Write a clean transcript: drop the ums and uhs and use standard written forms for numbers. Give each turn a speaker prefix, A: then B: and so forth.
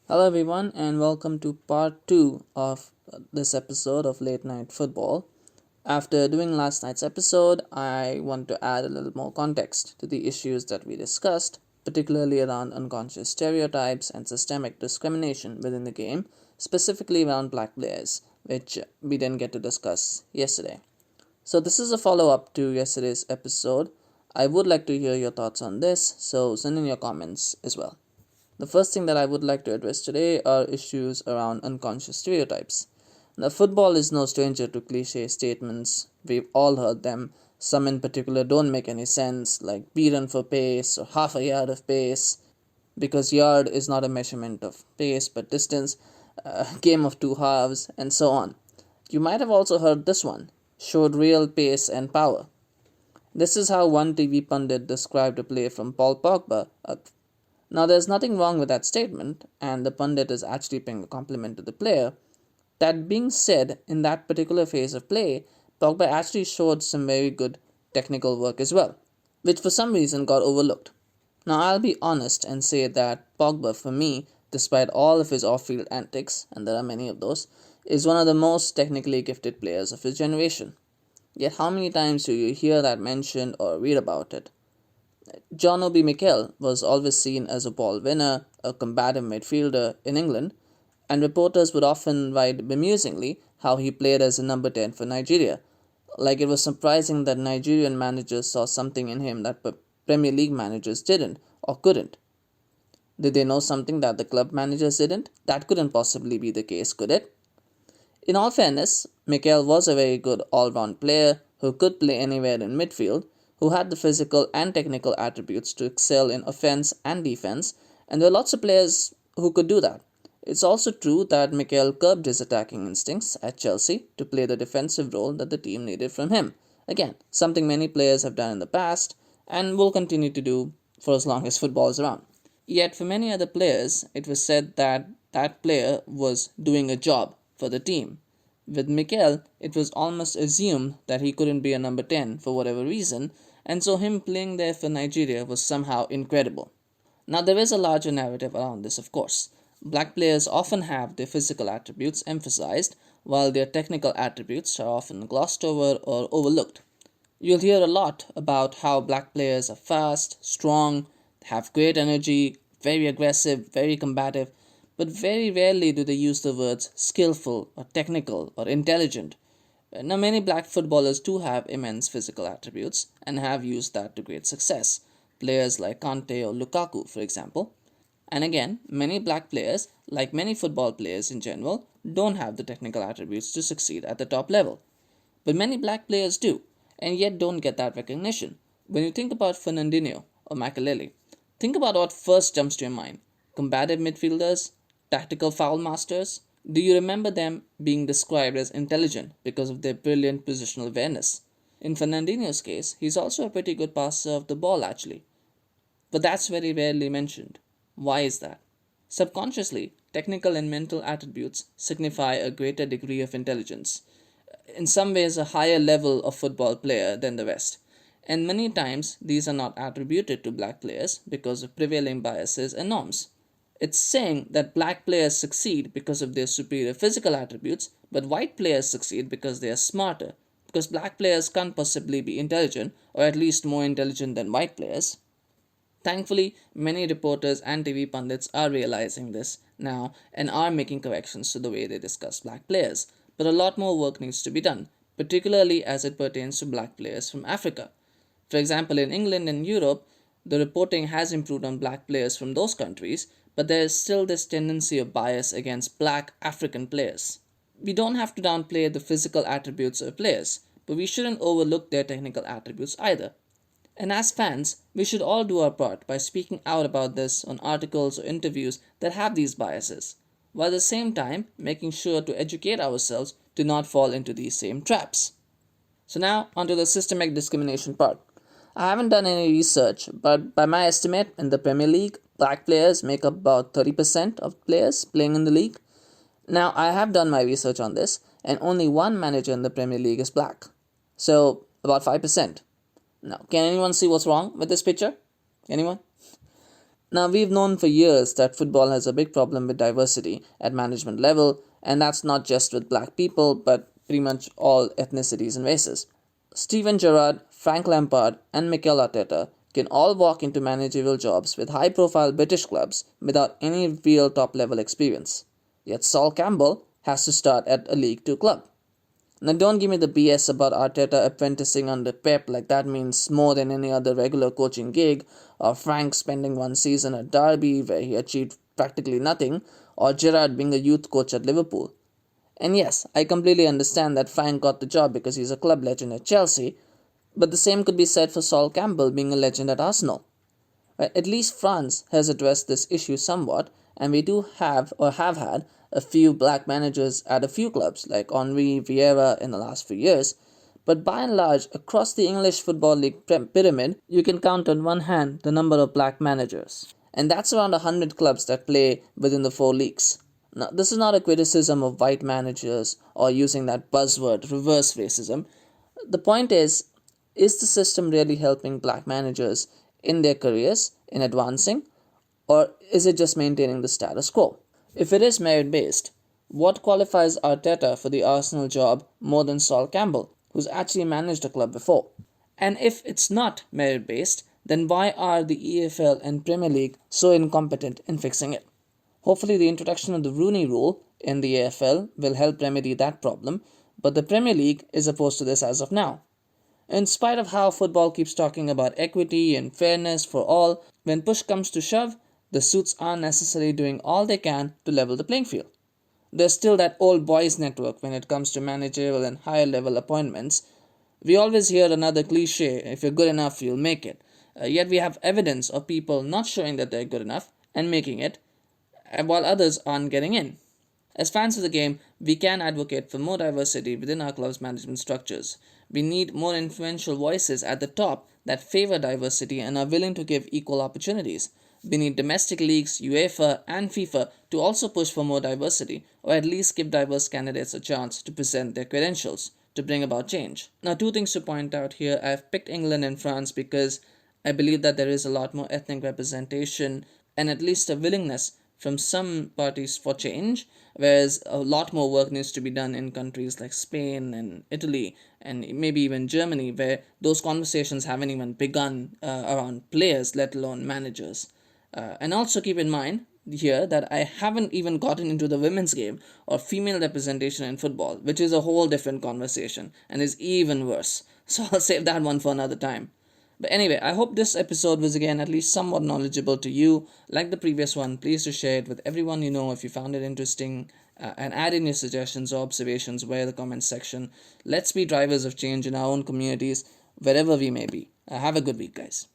A: Hello, everyone, and welcome to part 2 of this episode of Late Night Football. After doing last night's episode, I want to add a little more context to the issues that we discussed, particularly around unconscious stereotypes and systemic discrimination within the game, specifically around black players, which we didn't get to discuss yesterday. So, this is a follow up to yesterday's episode. I would like to hear your thoughts on this, so send in your comments as well. The first thing that I would like to address today are issues around unconscious stereotypes. Now, football is no stranger to cliche statements. We've all heard them. Some in particular don't make any sense, like beaten for pace or half a yard of pace, because yard is not a measurement of pace but distance, game of two halves, and so on. You might have also heard this one showed real pace and power. This is how one TV pundit described a play from Paul Pogba. Now, there's nothing wrong with that statement, and the pundit is actually paying a compliment to the player. That being said, in that particular phase of play, Pogba actually showed some very good technical work as well, which for some reason got overlooked. Now, I'll be honest and say that Pogba, for me, despite all of his off field antics, and there are many of those, is one of the most technically gifted players of his generation. Yet, how many times do you hear that mentioned or read about it? John Obi Mikel was always seen as a ball winner, a combative midfielder in England, and reporters would often write bemusingly how he played as a number 10 for Nigeria. Like it was surprising that Nigerian managers saw something in him that Premier League managers didn't or couldn't. Did they know something that the club managers didn't? That couldn't possibly be the case, could it? In all fairness, Mikel was a very good all round player who could play anywhere in midfield, who had the physical and technical attributes to excel in offense and defense, and there are lots of players who could do that. It's also true that Mikel curbed his attacking instincts at Chelsea to play the defensive role that the team needed from him. Again, something many players have done in the past and will continue to do for as long as football is around. Yet, for many other players, it was said that that player was doing a job for the team. With Mikel, it was almost assumed that he couldn't be a number 10 for whatever reason, and so him playing there for Nigeria was somehow incredible. Now, there is a larger narrative around this, of course. Black players often have their physical attributes emphasized, while their technical attributes are often glossed over or overlooked. You'll hear a lot about how black players are fast, strong, have great energy, very aggressive, very combative, but very rarely do they use the words skillful or technical or intelligent. Now, many black footballers do have immense physical attributes and have used that to great success. Players like Kante or Lukaku, for example. And again, many black players, like many football players in general, don't have the technical attributes to succeed at the top level. But many black players do, and yet don't get that recognition. When you think about Fernandinho or Makelele, think about what first jumps to your mind. Combative midfielders, tactical foul masters. Do you remember them being described as intelligent because of their brilliant positional awareness? In Fernandinho's case, he's also a pretty good passer of the ball actually. But that's very rarely mentioned. Why is that? Subconsciously, technical and mental attributes signify a greater degree of intelligence, in some ways a higher level of football player than the rest. And many times these are not attributed to black players because of prevailing biases and norms. It's saying that black players succeed because of their superior physical attributes, but white players succeed because they are smarter. Because black players can't possibly be intelligent, or at least more intelligent than white players. Thankfully, many reporters and TV pundits are realizing this now and are making corrections to the way they discuss black players. But a lot more work needs to be done, particularly as it pertains to black players from Africa. For example, in England and Europe, the reporting has improved on black players from those countries, but there is still this tendency of bias against black African players. We don't have to downplay the physical attributes of players, but we shouldn't overlook their technical attributes either. And as fans, we should all do our part by speaking out about this on articles or interviews that have these biases, while at the same time making sure to educate ourselves to not fall into these same traps. So, now onto the systemic discrimination part. I haven't done any research, but by my estimate, in the Premier League, black players make up about 30% of players playing in the league. Now, I have done my research on this, and only one manager in the Premier League is black. So, about 5%. Now, can anyone see what's wrong with this picture? Anyone? Now, we've known for years that football has a big problem with diversity at management level, and that's not just with black people, but pretty much all ethnicities and races. Steven Gerrard, Frank Lampard, and Mikel Arteta can all walk into managerial jobs with high profile British clubs without any real top level experience. Yet Sol Campbell has to start at a League Two club. Now, don't give me the BS about Arteta apprenticing under Pep like that means more than any other regular coaching gig, or Frank spending one season at Derby where he achieved practically nothing, or Gerrard being a youth coach at Liverpool. And yes, I completely understand that Frank got the job because he's a club legend at Chelsea, but the same could be said for Sol Campbell being a legend at Arsenal. Right? At least France has addressed this issue somewhat, and we do have or have had a few black managers at a few clubs like Henri Vieira in the last few years. But by and large, across the English Football League pyramid, you can count on one hand the number of black managers. And that's around 100 clubs that play within the four leagues. Now, this is not a criticism of white managers or using that buzzword, reverse racism. The point is the system really helping black managers in their careers, in advancing, or is it just maintaining the status quo? If it is merit based, what qualifies Arteta for the Arsenal job more than Sol Campbell, who's actually managed a club before? And if it's not merit based, then why are the EFL and Premier League so incompetent in fixing it? Hopefully, the introduction of the Rooney Rule in the AFL will help remedy that problem, but the Premier League is opposed to this as of now. In spite of how football keeps talking about equity and fairness for all, when push comes to shove, the suits aren't necessarily doing all they can to level the playing field. There's still that old boys network when it comes to managerial and higher level appointments. We always hear another cliche, if you're good enough, you'll make it. Yet we have evidence of people not showing that they're good enough and making it, while others aren't getting in. As fans of the game, we can advocate for more diversity within our club's management structures. We need more influential voices at the top that favor diversity and are willing to give equal opportunities. We need domestic leagues, UEFA, and FIFA to also push for more diversity, or at least give diverse candidates a chance to present their credentials to bring about change. Now, two things to point out here. I've picked England and France because I believe that there is a lot more ethnic representation and at least a willingness from some parties for change, whereas a lot more work needs to be done in countries like Spain and Italy and maybe even Germany, where those conversations haven't even begun around players, let alone managers. And also keep in mind here that I haven't even gotten into the women's game or female representation in football, which is a whole different conversation and is even worse. So I'll save that one for another time. But anyway, I hope this episode was again at least somewhat knowledgeable to you. Like the previous one, please do share it with everyone you know if you found it interesting, and add in your suggestions or observations via the comments section. Let's be drivers of change in our own communities, wherever we may be. Have a good week, guys.